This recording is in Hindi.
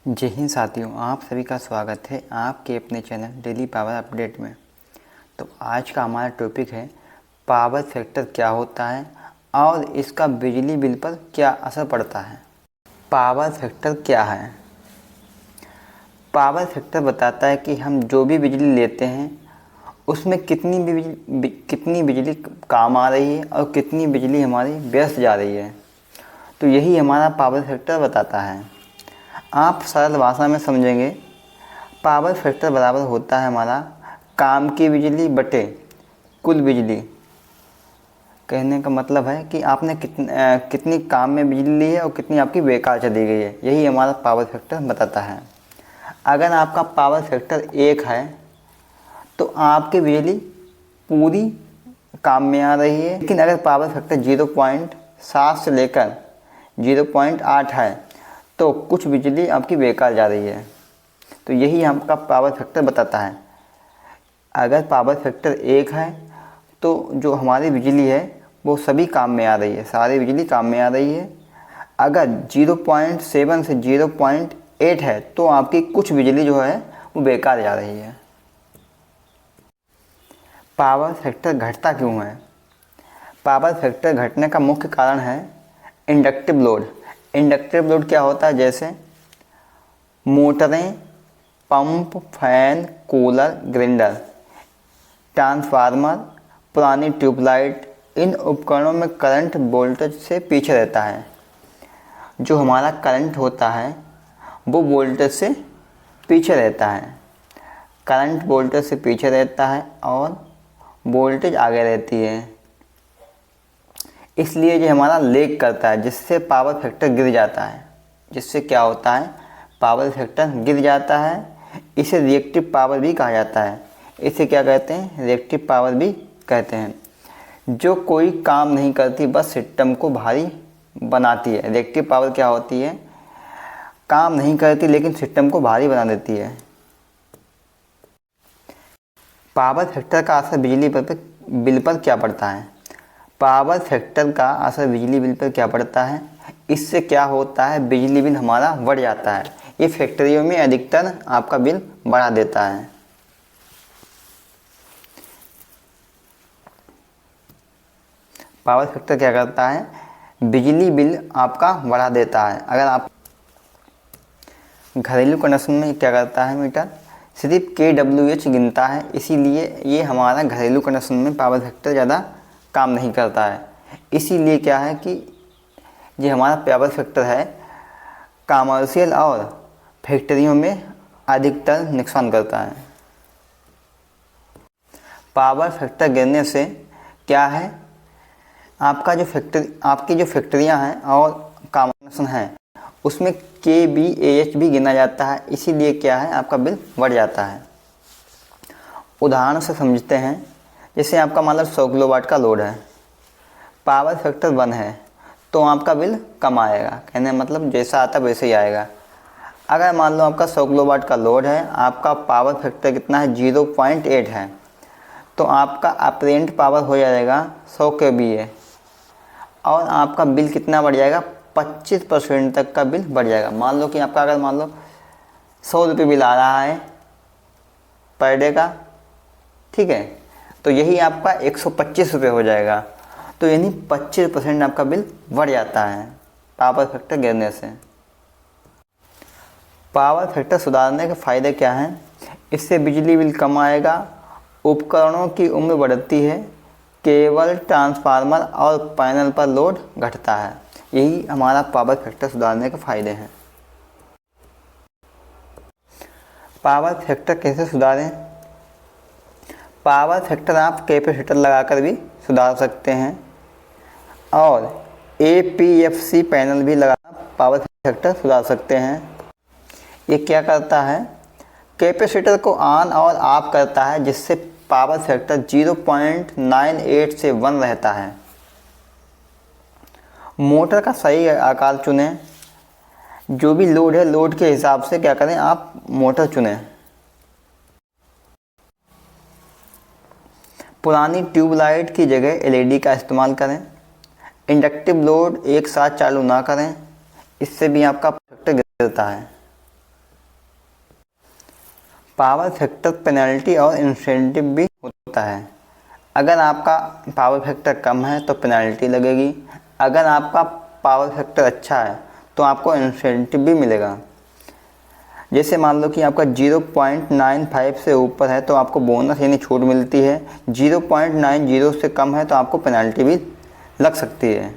जय हिंद साथियों, आप सभी का स्वागत है आपके अपने चैनल डेली पावर अपडेट में। तो आज का हमारा टॉपिक है पावर फैक्टर क्या होता है और इसका बिजली बिल पर क्या असर पड़ता है। पावर फैक्टर क्या है? पावर फैक्टर बताता है कि हम जो भी बिजली लेते हैं उसमें कितनी बिजली काम आ रही है और कितनी बिजली हमारी व्यर्थ जा रही है। तो यही हमारा पावर फैक्टर बताता है। आप सरल भाषा में समझेंगे, पावर फैक्टर बराबर होता है हमारा काम की बिजली बटे कुल बिजली। कहने का मतलब है कि आपने कितनी काम में बिजली ली है और कितनी आपकी बेकार चली गई है। यही हमारा पावर फैक्टर बताता है। अगर आपका पावर फैक्टर 1 है तो आपकी बिजली पूरी काम में आ रही है। लेकिन अगर पावर फैक्टर 0.7 से लेकर 0.8 है तो कुछ बिजली आपकी बेकार जा रही है। तो यही आपका पावर फैक्टर बताता है। अगर पावर फैक्टर 1 है तो जो हमारी बिजली है वो सभी काम में आ रही है, सारी बिजली काम में आ रही है। अगर 0.7 से 0.8 है तो आपकी कुछ बिजली जो है वो बेकार जा रही है। पावर फैक्टर घटता क्यों है? पावर फैक्टर घटने का मुख्य कारण है इंडक्टिव लोड। इंडक्टिव लोड क्या होता है? जैसे मोटरें, pump, fan, cooler, grinder, transformer, पुरानी ट्यूबलाइट, इन उपकरणों में करंट वोल्टेज से पीछे रहता है। जो हमारा करंट होता है वो वोल्टेज से पीछे रहता है। करंट वोल्टेज से पीछे रहता है और वोल्टेज आगे रहती है। इसलिए ये हमारा लेग करता है, जिससे पावर फैक्टर गिर जाता है। जिससे क्या होता है? पावर फैक्टर गिर जाता है। इसे रिएक्टिव पावर भी कहा जाता है। इसे क्या कहते हैं? रिएक्टिव पावर भी कहते हैं। जो कोई काम नहीं करती, बस सिस्टम को भारी बनाती है। रिएक्टिव पावर क्या होती है? काम नहीं करती लेकिन सिस्टम को भारी बना देती है। पावर फैक्टर का असर बिजली बिल पर क्या पड़ता है? पावर फैक्टर का असर बिजली बिल पर क्या पड़ता है? इससे क्या होता है? बिजली बिल हमारा बढ़ जाता है। ये फैक्ट्रियों में अधिकतर आपका बिल बढ़ा देता है। पावर फैक्टर क्या करता है? बिजली बिल आपका बढ़ा देता है। अगर आप घरेलू कनेक्शन में क्या करता है मीटर? सिर्फ kWh गिनता है। इसीलिए ये हमारा घरेलू कनेक्शन में पावर फैक्टर ज़्यादा काम नहीं करता है। इसीलिए क्या है कि ये हमारा पावर फैक्टर है कमर्शियल और फैक्ट्रियों में अधिकतर नुकसान करता है। पावर फैक्टर गिरने से क्या है? आपकी जो फैक्ट्रियां हैं और कनेक्शन हैं उसमें kVAH भी गिना जाता है। इसीलिए क्या है? आपका बिल बढ़ जाता है। उदाहरण से समझते हैं। जैसे आपका मान लो 100 किलोवाट का लोड है, पावर फैक्टर 1 है तो आपका बिल कम आएगा। कहने मतलब जैसा आता है वैसे ही आएगा। अगर मान लो आपका 100 किलोवाट का लोड है, आपका पावर फैक्टर कितना है? 0.8 है, तो आपका अपरेंट पावर हो जाएगा 100 kVA और आपका बिल कितना बढ़ जाएगा? 25% तक का बिल बढ़ जाएगा। मान लो कि आपका अगर मान लो 100 रुपये बिल आ रहा है पर डे का, ठीक है, तो यही आपका 125 रुपये हो जाएगा। तो यानी 25% आपका बिल बढ़ जाता है पावर फैक्टर गिरने से। पावर फैक्टर सुधारने के फ़ायदे क्या हैं? इससे बिजली बिल कम आएगा, उपकरणों की उम्र बढ़ती है, केबल, ट्रांसफार्मर और पैनल पर लोड घटता है। यही हमारा पावर फैक्टर सुधारने के फ़ायदे हैं। पावर फैक्टर कैसे सुधारें? पावर फैक्टर आप कैपेसिटर लगाकर भी सुधार सकते हैं और APFC पैनल भी लगाकर पावर फैक्टर सुधार सकते हैं। ये क्या करता है? कैपेसिटर को ऑन और ऑफ करता है, जिससे पावर फैक्टर 0.98 से 1 रहता है। मोटर का सही आकार चुनें। जो भी लोड है, लोड के हिसाब से क्या करें? आप मोटर चुनें। पुरानी ट्यूबलाइट की जगह LED का इस्तेमाल करें। इंडक्टिव लोड एक साथ चालू ना करें, इससे भी आपका फैक्टर गिरता है। पावर फैक्टर पेनल्टी और इंसेंटिव भी होता है। अगर आपका पावर फैक्टर कम है तो पेनल्टी लगेगी, अगर आपका पावर फैक्टर अच्छा है तो आपको इंसेंटिव भी मिलेगा। जैसे मान लो कि आपका 0.95 से ऊपर है तो आपको बोनस यानी छूट मिलती है, 0.90 से कम है तो आपको पेनल्टी भी लग सकती है।